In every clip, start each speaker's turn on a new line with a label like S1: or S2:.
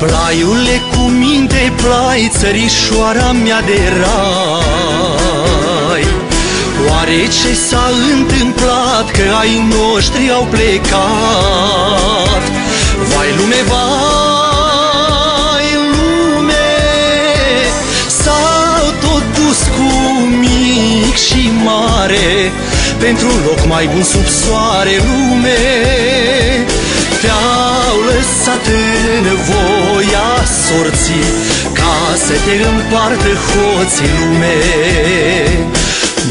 S1: Plaiule cu minte, plai, țărișoara mea de rai. Oare ce s-a întâmplat că ai noștri au plecat? Vai lume, vai lume, s-au tot dus cu mic și mare pentru un loc mai bun sub soare, lume. Te-au lăsat în voia sorții ca să te împartă hoții, lume.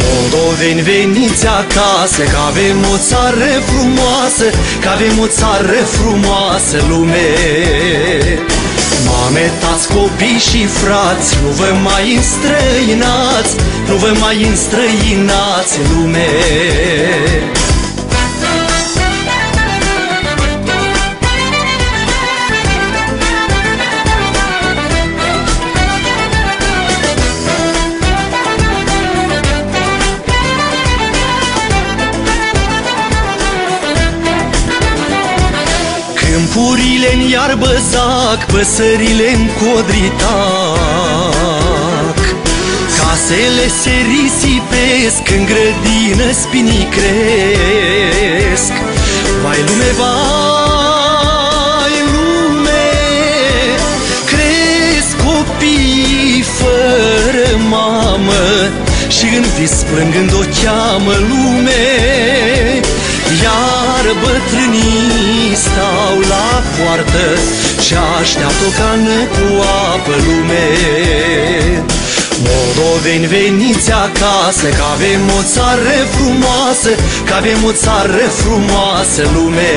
S1: Moldoveni, veniți acasă, că avem o țară frumoasă, că avem o țară frumoasă, lume. Mame, tați, copii și frați, nu vă mai înstrăinați, nu vă mai înstrăinați, lume. Câmpurile-n iarbă zac, păsările-n codritac, casele se risipesc, în grădină spinii cresc. Vai lume, vai lume, cresc copii fără mamă și în vis plângând o cheamă, lume. Iar bătrânii stau la poartă și așteaptă o cană cu apă, lume. Moldoveni, veniți acasă, că avem o țară frumoasă, că avem o țară frumoasă, lume.